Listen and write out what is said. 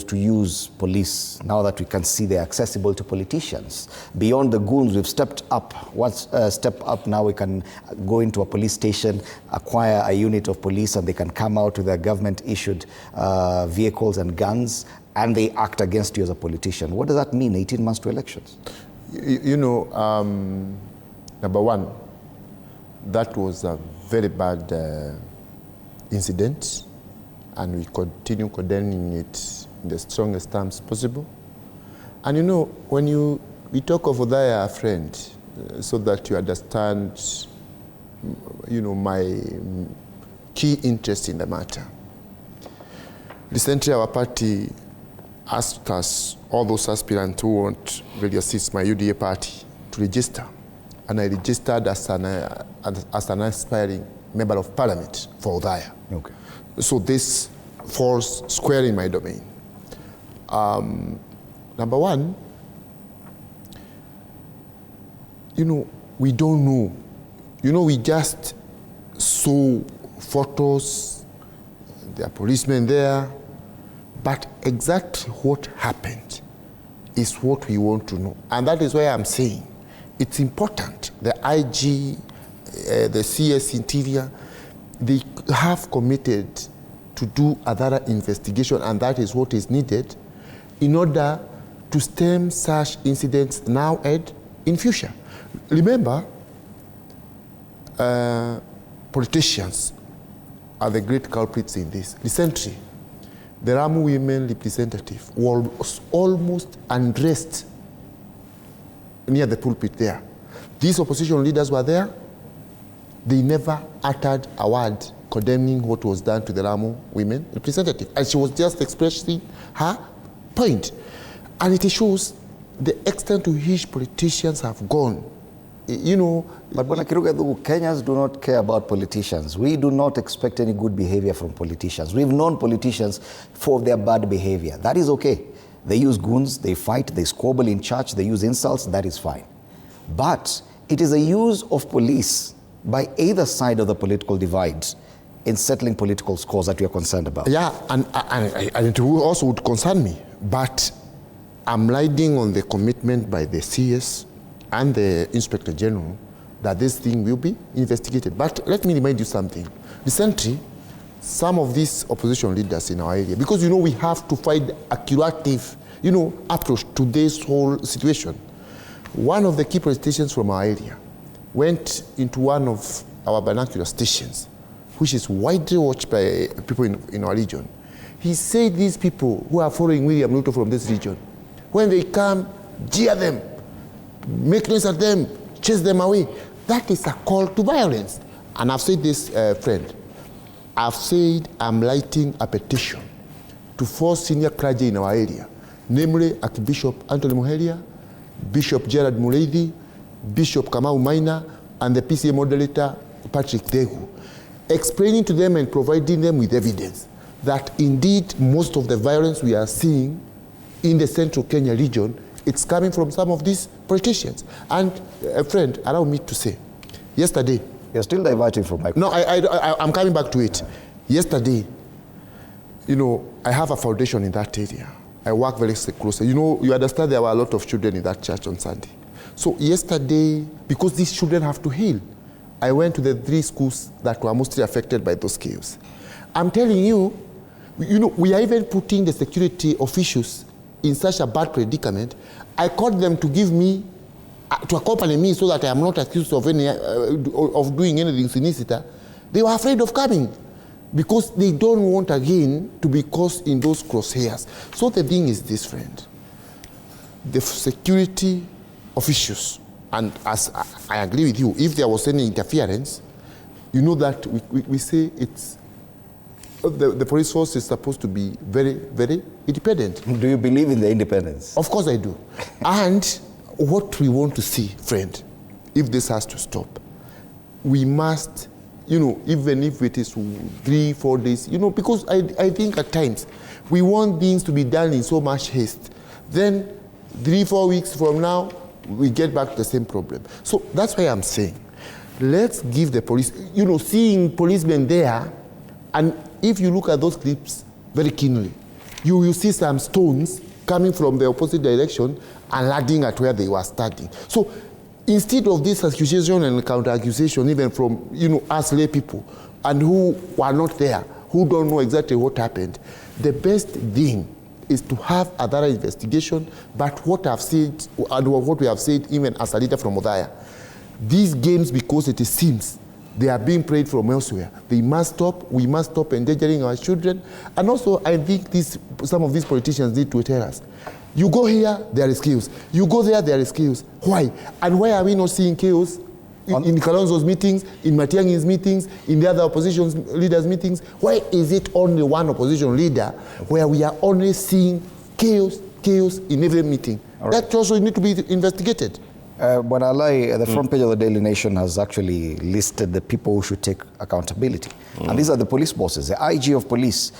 to use police now that we can see they're accessible to politicians? Beyond the goons, we've stepped up. What's step up now? We can go into a police station, acquire a unit of police, and they can come out with their government-issued vehicles and guns, and they act against you as a politician. What does that mean, 18 months to elections? Number one, that was a very bad incident, and we continue condemning it in the strongest terms possible. And when we talk of Othaya, friend, so that you understand, my key interest in the matter. Recently, our party asked us, all those aspirants who want really assist my UDA party, to register. And I registered as an aspiring member of parliament for Othaya. Okay. So this falls square in my domain. Number one, we don't know. We just saw photos, there are policemen there, but exactly what happened is what we want to know. And that is why I'm saying it's important. The IG, the CS Interior, they have committed to do a thorough investigation, and that is what is needed in order to stem such incidents now and in future. Remember, politicians are the great culprits in this. Recently, the Ramu women representative was almost undressed near the pulpit there. These opposition leaders were there. They never uttered a word condemning what was done to the Ramu women representative. And she was just expressing her point. And it shows the extent to which politicians have gone. But Kiruga Thuku, Kenyans do not care about politicians. We do not expect any good behavior from politicians. We've known politicians for their bad behavior. That is okay. They use goons, they fight, they squabble in church, they use insults, that is fine. But it is a use of police by either side of the political divide in settling political scores that we are concerned about. Yeah, and it also would concern me. But I'm riding on the commitment by the CS and the Inspector General that this thing will be investigated. But let me remind you something. Recently, some of these opposition leaders in our area, because we have to find a curative, approach to this whole situation. One of the key politicians from our area went into one of our binocular stations, which is widely watched by people in our region. He said these people who are following William Ruto from this region, when they come, jeer them, make noise at them, chase them away. That is a call to violence. And I've said this, friend. I've said I'm writing a petition to 4 senior clergy in our area, namely Archbishop Anthony Muheria, Bishop Gerard Mureithi, Bishop Kamau Maina, and the PCA moderator Patrick Thegu, explaining to them and providing them with evidence that indeed most of the violence we are seeing in the central Kenya region, it's coming from some of these politicians. And a friend, allow me to say, yesterday... You're still diverting from my question. No, I'm coming back to it. Yesterday, I have a foundation in that area. I work very closely. You understand there were a lot of children in that church on Sunday. So yesterday, because these children have to heal, I went to the 3 schools that were mostly affected by those chaos. I'm telling you, we are even putting the security officials in such a bad predicament. I called them to give me, to accompany me so that I am not accused of of doing anything sinister. They were afraid of coming because they don't want again to be caught in those crosshairs. So the thing is this, friend. The security officials, and as I agree with you, if there was any interference, that we say it's the police force is supposed to be very, very independent. Do you believe in the independence? Of course I do. And what we want to see, friend, if this has to stop, we must, even if it is 3-4 days, because I think at times we want things to be done in so much haste. Then 3-4 weeks from now, we get back to the same problem. So that's why I'm saying, let's give the police, seeing policemen there, and if you look at those clips very keenly, you will see some stones coming from the opposite direction and landing at where they were standing. So instead of this accusation and counter-accusation, even from us lay people, and who were not there, who don't know exactly what happened, the best thing is to have a thorough investigation. But what I've said, and what we have said even as a leader from Othaya, these games, because it seems they are being played from elsewhere, they must stop. We must stop endangering our children. And also, I think some of these politicians need to tell us, you go here, there is chaos. You go there, there is chaos. Why? And why are we not seeing chaos in Kalonzo's meetings, in Matiang'i's meetings, in the other opposition leaders' meetings? Why is it only one opposition leader where we are only seeing chaos in every meeting? Right. That also need to be investigated. When I lie, the front page of the Daily Nation has actually listed the people who should take accountability. And these are the police bosses, the IG of police.